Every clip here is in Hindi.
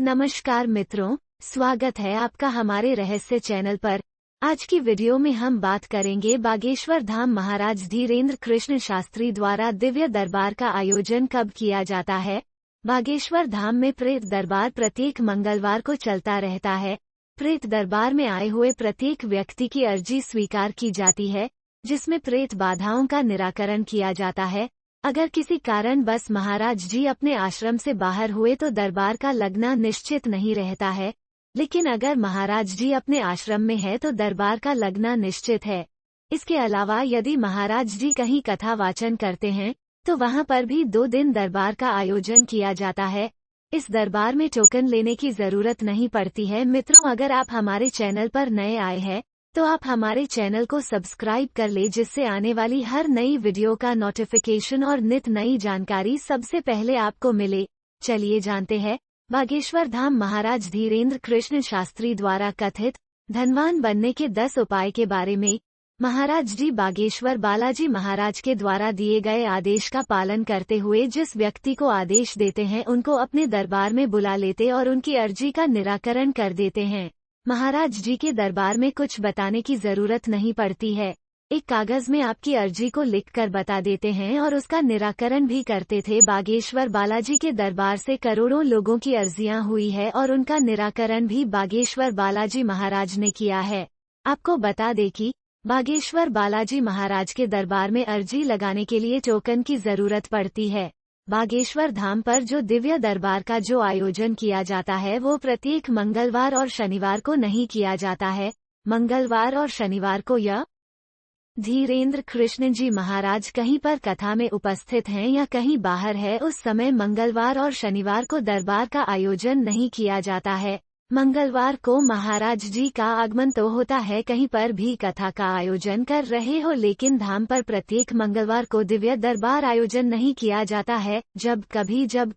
नमस्कार मित्रों, स्वागत है आपका हमारे रहस्य चैनल पर। आज की वीडियो में हम बात करेंगे बागेश्वर धाम महाराज धीरेन्द्र कृष्ण शास्त्री द्वारा दिव्य दरबार का आयोजन कब किया जाता है। बागेश्वर धाम में प्रेत दरबार प्रत्येक मंगलवार को चलता रहता है। प्रेत दरबार में आए हुए प्रत्येक व्यक्ति की अर्जी स्वीकार की जाती है, जिसमें प्रेत बाधाओं का निराकरण किया जाता है। अगर किसी कारण बस महाराज जी अपने आश्रम से बाहर हुए तो दरबार का लगना निश्चित नहीं रहता है, लेकिन अगर महाराज जी अपने आश्रम में है तो दरबार का लगना निश्चित है। इसके अलावा यदि महाराज जी कहीं कथा वाचन करते हैं तो वहां पर भी 2 दिन दरबार का आयोजन किया जाता है। इस दरबार में टोकन लेने की जरूरत नहीं पड़ती है। मित्रों, अगर आप हमारे चैनल पर नए आए हैं तो आप हमारे चैनल को सब्सक्राइब कर ले, जिससे आने वाली हर नई वीडियो का नोटिफिकेशन और नित नई जानकारी सबसे पहले आपको मिले। चलिए जानते हैं बागेश्वर धाम महाराज धीरेन्द्र कृष्ण शास्त्री द्वारा कथित धनवान बनने के 10 उपाय के बारे में। महाराज जी बागेश्वर बालाजी महाराज के द्वारा दिए गए आदेश का पालन करते हुए जिस व्यक्ति को आदेश देते हैं उनको अपने दरबार में बुला लेते और उनकी अर्जी का निराकरण कर देते हैं। महाराज जी के दरबार में कुछ बताने की जरूरत नहीं पड़ती है। एक कागज में आपकी अर्जी को लिखकर बता देते हैं और उसका निराकरण भी करते थे। बागेश्वर बालाजी के दरबार से करोड़ों लोगों की अर्जियां हुई है और उनका निराकरण भी बागेश्वर बालाजी महाराज ने किया है। आपको बता दें कि बागेश्वर बालाजी महाराज के दरबार में अर्जी लगाने के लिए टोकन की जरूरत पड़ती है। बागेश्वर धाम पर जो दिव्य दरबार का जो आयोजन किया जाता है वो प्रत्येक मंगलवार और शनिवार को नहीं किया जाता है। मंगलवार और शनिवार को यह धीरेन्द्र कृष्ण जी महाराज कहीं पर कथा में उपस्थित हैं या कहीं बाहर है, उस समय मंगलवार और शनिवार को दरबार का आयोजन नहीं किया जाता है। मंगलवार को महाराज जी का आगमन तो होता है, कहीं पर भी कथा का आयोजन कर रहे हो, लेकिन धाम पर प्रत्येक मंगलवार को दिव्य दरबार आयोजन नहीं किया जाता है। जब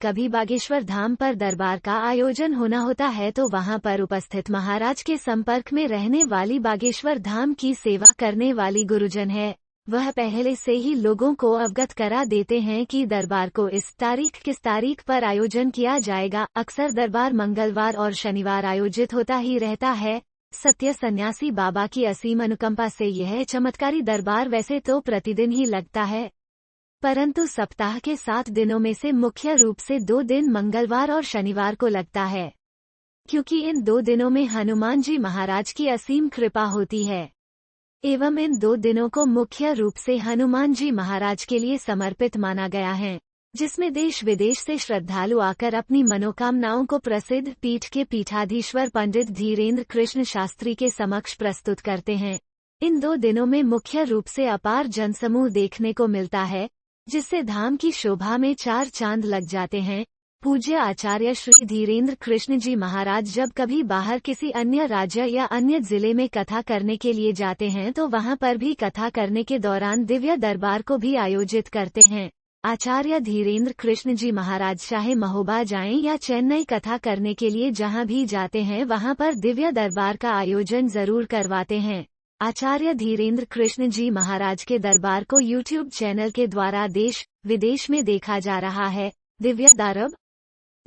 कभी बागेश्वर धाम पर दरबार का आयोजन होना होता है तो वहां पर उपस्थित महाराज के संपर्क में रहने वाली बागेश्वर धाम की सेवा करने वाली गुरुजन है, वह पहले से ही लोगों को अवगत करा देते हैं कि दरबार को किस तारीख पर आयोजन किया जाएगा। अक्सर दरबार मंगलवार और शनिवार आयोजित होता ही रहता है। सत्य सन्यासी बाबा की असीम अनुकंपा से यह चमत्कारी दरबार वैसे तो प्रतिदिन ही लगता है, परंतु सप्ताह के 7 दिनों में से मुख्य रूप से 2 दिन मंगलवार और शनिवार को लगता है, क्योंकि इन 2 दिनों में हनुमान जी महाराज की असीम कृपा होती है एवं इन 2 दिनों को मुख्य रूप से हनुमान जी महाराज के लिए समर्पित माना गया है, जिसमें देश विदेश से श्रद्धालु आकर अपनी मनोकामनाओं को प्रसिद्ध पीठ के पीठाधीश्वर पंडित धीरेन्द्र कृष्ण शास्त्री के समक्ष प्रस्तुत करते हैं। इन 2 दिनों में मुख्य रूप से अपार जनसमूह देखने को मिलता है, जिससे धाम की शोभा में 4 चांद लग जाते हैं। पूज्य आचार्य श्री धीरेन्द्र कृष्ण जी महाराज जब कभी बाहर किसी अन्य राज्य या अन्य जिले में कथा करने के लिए जाते हैं तो वहां पर भी कथा करने के दौरान दिव्य दरबार को भी आयोजित करते हैं। आचार्य धीरेन्द्र कृष्ण जी महाराज चाहे महोबा जाएं या चेन्नई कथा करने के लिए जहां भी जाते हैं वहां पर दिव्य दरबार का आयोजन जरूर करवाते हैं। आचार्य धीरेन्द्र कृष्ण जी महाराज के दरबार को यूट्यूब चैनल के द्वारा देश विदेश में देखा जा रहा है। दिव्य दरबार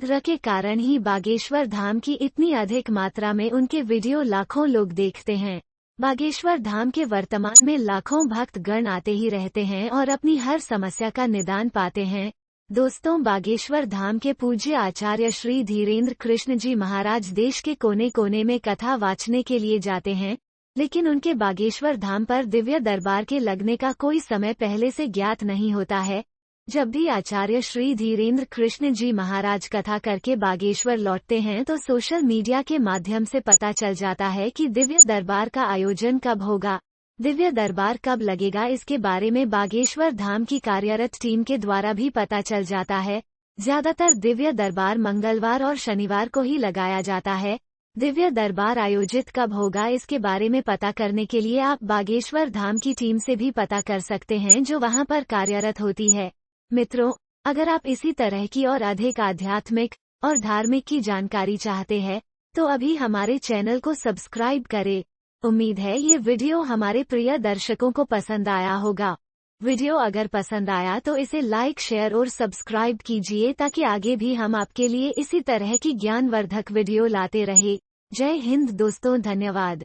के कारण ही बागेश्वर धाम की इतनी अधिक मात्रा में उनके वीडियो लाखों लोग देखते हैं। बागेश्वर धाम के वर्तमान में लाखों भक्त गण आते ही रहते हैं और अपनी हर समस्या का निदान पाते हैं। दोस्तों, बागेश्वर धाम के पूज्य आचार्य श्री धीरेन्द्र कृष्ण जी महाराज देश के कोने कोने में कथा वाचने के लिए जाते हैं, लेकिन उनके बागेश्वर धाम पर दिव्य दरबार के लगने का कोई समय पहले से ज्ञात नहीं होता है। जब भी आचार्य श्री धीरेन्द्र कृष्ण जी महाराज कथा करके बागेश्वर लौटते हैं तो सोशल मीडिया के माध्यम से पता चल जाता है कि दिव्य दरबार का आयोजन कब होगा, दिव्य दरबार कब लगेगा। इसके बारे में बागेश्वर धाम की कार्यरत टीम के द्वारा भी पता चल जाता है। ज्यादातर दिव्य दरबार मंगलवार और शनिवार को ही लगाया जाता है। दिव्य दरबार आयोजित कब होगा इसके बारे में पता करने के लिए आप बागेश्वर धाम की टीम से भी पता कर सकते हैं, जो वहां पर कार्यरत होती है। मित्रों, अगर आप इसी तरह की और अधिक आध्यात्मिक और धार्मिक की जानकारी चाहते हैं तो अभी हमारे चैनल को सब्सक्राइब करें। उम्मीद है ये वीडियो हमारे प्रिय दर्शकों को पसंद आया होगा। वीडियो अगर पसंद आया तो इसे लाइक, शेयर और सब्सक्राइब कीजिए ताकि आगे भी हम आपके लिए इसी तरह की ज्ञानवर्धक वीडियो लाते रहे। जय हिंद दोस्तों, धन्यवाद।